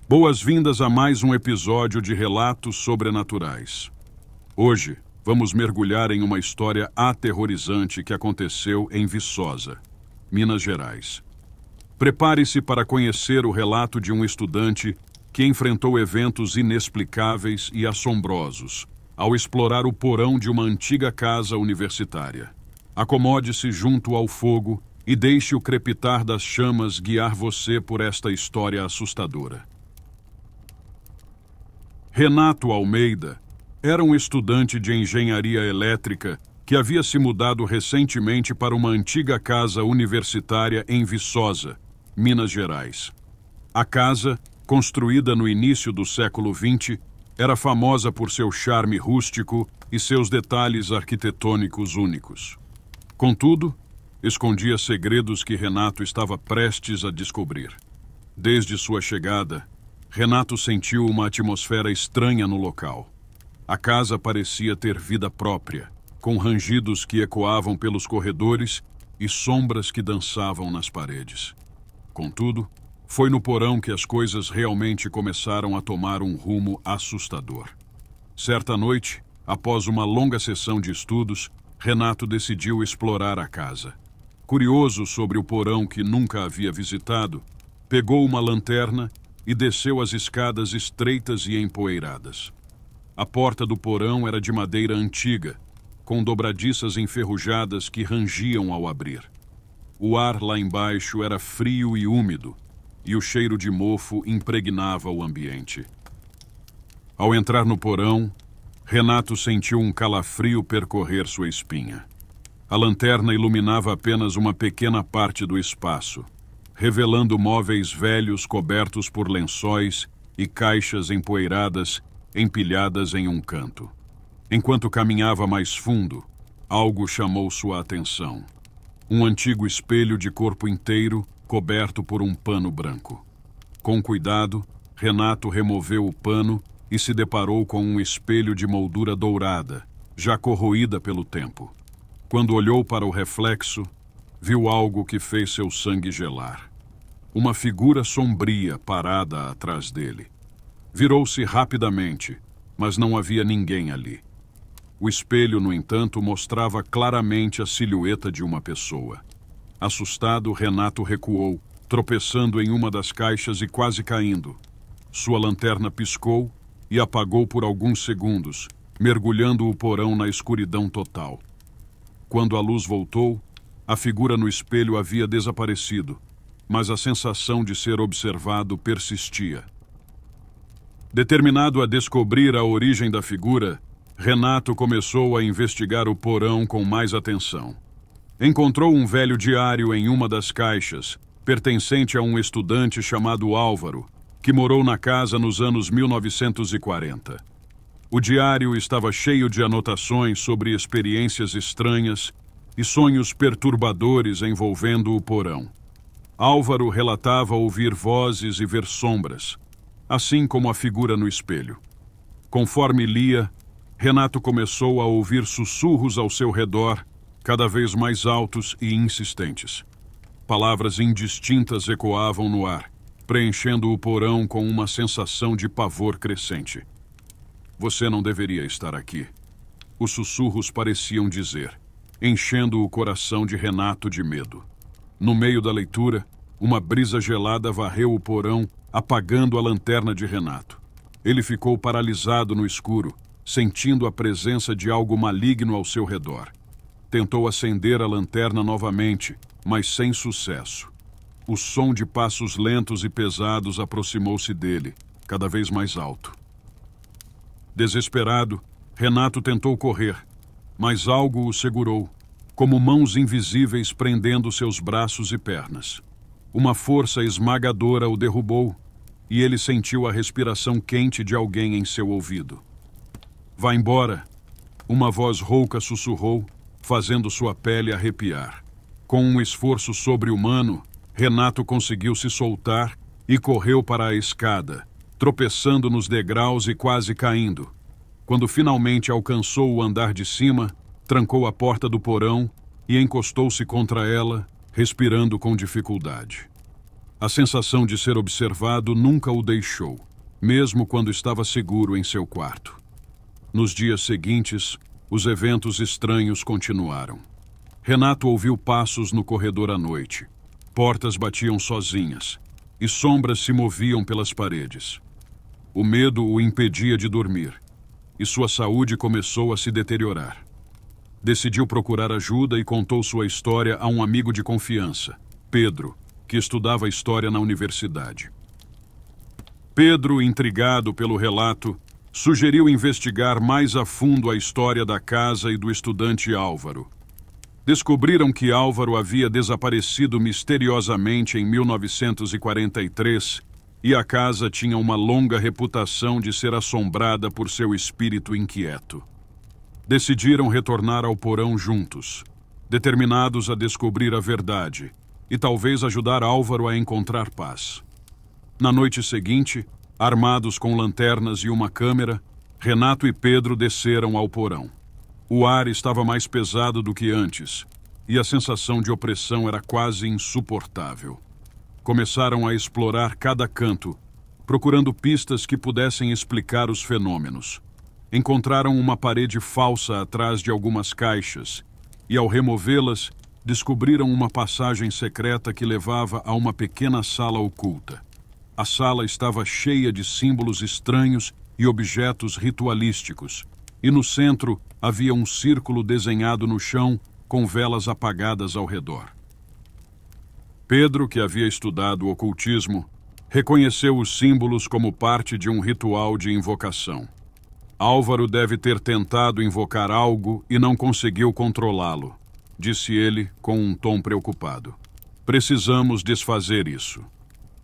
Boas-vindas a mais um episódio de Relatos Sobrenaturais. Hoje, vamos mergulhar em uma história aterrorizante que aconteceu em Viçosa, Minas Gerais. Prepare-se para conhecer o relato de um estudante que enfrentou eventos inexplicáveis e assombrosos ao explorar o porão de uma antiga casa universitária. Acomode-se junto ao fogo e deixe o crepitar das chamas guiar você por esta história assustadora. Renato Almeida era um estudante de engenharia elétrica que havia se mudado recentemente para uma antiga casa universitária em Viçosa, Minas Gerais. A casa, construída no início do século XX, era famosa por seu charme rústico e seus detalhes arquitetônicos únicos. Contudo, escondia segredos que Renato estava prestes a descobrir. Desde sua chegada, Renato sentiu uma atmosfera estranha no local. A casa parecia ter vida própria, com rangidos que ecoavam pelos corredores e sombras que dançavam nas paredes. Contudo, foi no porão que as coisas realmente começaram a tomar um rumo assustador. Certa noite, após uma longa sessão de estudos, Renato decidiu explorar a casa. Curioso sobre o porão que nunca havia visitado, pegou uma lanterna e desceu as escadas estreitas e empoeiradas. A porta do porão era de madeira antiga, com dobradiças enferrujadas que rangiam ao abrir. O ar lá embaixo era frio e úmido, e o cheiro de mofo impregnava o ambiente. Ao entrar no porão, Renato sentiu um calafrio percorrer sua espinha. A lanterna iluminava apenas uma pequena parte do espaço, revelando móveis velhos cobertos por lençóis e caixas empoeiradas empilhadas em um canto. Enquanto caminhava mais fundo, algo chamou sua atenção. Um antigo espelho de corpo inteiro coberto por um pano branco. Com cuidado, Renato removeu o pano e se deparou com um espelho de moldura dourada, já corroída pelo tempo. Quando olhou para o reflexo, viu algo que fez seu sangue gelar. Uma figura sombria parada atrás dele. Virou-se rapidamente, mas não havia ninguém ali. O espelho, no entanto, mostrava claramente a silhueta de uma pessoa. Assustado, Renato recuou, tropeçando em uma das caixas e quase caindo. Sua lanterna piscou e apagou por alguns segundos, mergulhando o porão na escuridão total. Quando a luz voltou, a figura no espelho havia desaparecido, mas a sensação de ser observado persistia. Determinado a descobrir a origem da figura, Renato começou a investigar o porão com mais atenção. Encontrou um velho diário em uma das caixas, pertencente a um estudante chamado Álvaro, que morou na casa nos anos 1940. O diário estava cheio de anotações sobre experiências estranhas e sonhos perturbadores envolvendo o porão. Álvaro relatava ouvir vozes e ver sombras, assim como a figura no espelho. Conforme lia, Renato começou a ouvir sussurros ao seu redor, cada vez mais altos e insistentes. Palavras indistintas ecoavam no ar, preenchendo o porão com uma sensação de pavor crescente. "Você não deveria estar aqui", os sussurros pareciam dizer, enchendo o coração de Renato de medo. No meio da leitura, uma brisa gelada varreu o porão, apagando a lanterna de Renato. Ele ficou paralisado no escuro, sentindo a presença de algo maligno ao seu redor. Tentou acender a lanterna novamente, mas sem sucesso. O som de passos lentos e pesados aproximou-se dele, cada vez mais alto. Desesperado, Renato tentou correr, mas algo o segurou, como mãos invisíveis prendendo seus braços e pernas. Uma força esmagadora o derrubou, e ele sentiu a respiração quente de alguém em seu ouvido. "Vá embora", uma voz rouca sussurrou, fazendo sua pele arrepiar. Com um esforço sobre-humano, Renato conseguiu se soltar e correu para a escada, tropeçando nos degraus e quase caindo. Quando finalmente alcançou o andar de cima, trancou a porta do porão e encostou-se contra ela, respirando com dificuldade. A sensação de ser observado nunca o deixou, mesmo quando estava seguro em seu quarto. Nos dias seguintes, os eventos estranhos continuaram. Renato ouviu passos no corredor à noite. Portas batiam sozinhas e sombras se moviam pelas paredes. O medo o impedia de dormir e sua saúde começou a se deteriorar. Decidiu procurar ajuda e contou sua história a um amigo de confiança, Pedro, que estudava história na universidade. Pedro, intrigado pelo relato, sugeriu investigar mais a fundo a história da casa e do estudante Álvaro. Descobriram que Álvaro havia desaparecido misteriosamente em 1943 e a casa tinha uma longa reputação de ser assombrada por seu espírito inquieto. Decidiram retornar ao porão juntos, determinados a descobrir a verdade e talvez ajudar Álvaro a encontrar paz. Na noite seguinte, armados com lanternas e uma câmera, Renato e Pedro desceram ao porão. O ar estava mais pesado do que antes, e a sensação de opressão era quase insuportável. Começaram a explorar cada canto, procurando pistas que pudessem explicar os fenômenos. Encontraram uma parede falsa atrás de algumas caixas, e ao removê-las, descobriram uma passagem secreta que levava a uma pequena sala oculta. A sala estava cheia de símbolos estranhos e objetos ritualísticos, e no centro havia um círculo desenhado no chão com velas apagadas ao redor. Pedro, que havia estudado o ocultismo, reconheceu os símbolos como parte de um ritual de invocação. Álvaro deve ter tentado invocar algo e não conseguiu controlá-lo, disse ele com um tom preocupado. Precisamos desfazer isso.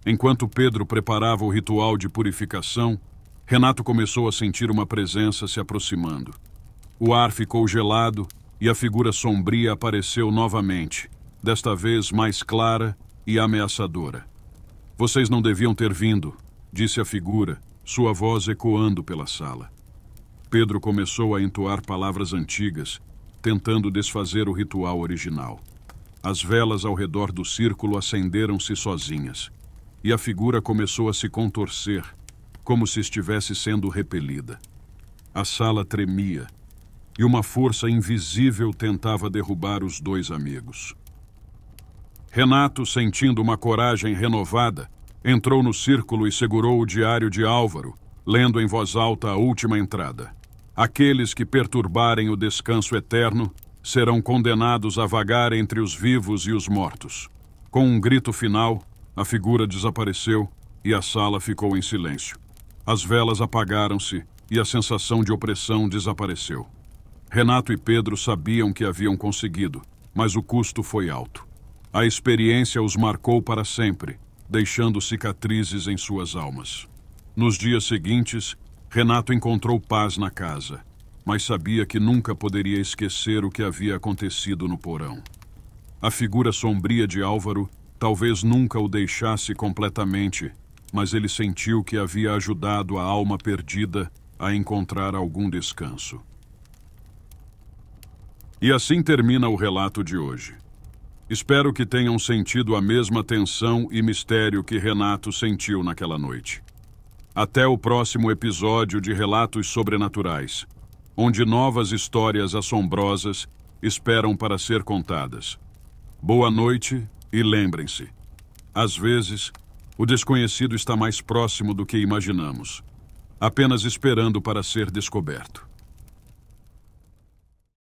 Enquanto Pedro preparava o ritual de purificação, Renato começou a sentir uma presença se aproximando. O ar ficou gelado e a figura sombria apareceu novamente, desta vez mais clara e ameaçadora. Vocês não deviam ter vindo, disse a figura, sua voz ecoando pela sala. Pedro começou a entoar palavras antigas, tentando desfazer o ritual original. As velas ao redor do círculo acenderam-se sozinhas, e a figura começou a se contorcer, como se estivesse sendo repelida. A sala tremia, e uma força invisível tentava derrubar os dois amigos. Renato, sentindo uma coragem renovada, entrou no círculo e segurou o diário de Álvaro, lendo em voz alta a última entrada. Aqueles que perturbarem o descanso eterno serão condenados a vagar entre os vivos e os mortos. Com um grito final, a figura desapareceu e a sala ficou em silêncio. As velas apagaram-se e a sensação de opressão desapareceu. Renato e Pedro sabiam que haviam conseguido, mas o custo foi alto. A experiência os marcou para sempre, deixando cicatrizes em suas almas. Nos dias seguintes, Renato encontrou paz na casa, mas sabia que nunca poderia esquecer o que havia acontecido no porão. A figura sombria de Álvaro talvez nunca o deixasse completamente, mas ele sentiu que havia ajudado a alma perdida a encontrar algum descanso. E assim termina o relato de hoje. Espero que tenham sentido a mesma tensão e mistério que Renato sentiu naquela noite. Até o próximo episódio de Relatos Sobrenaturais, onde novas histórias assombrosas esperam para ser contadas. Boa noite e lembrem-se, às vezes, o desconhecido está mais próximo do que imaginamos, apenas esperando para ser descoberto.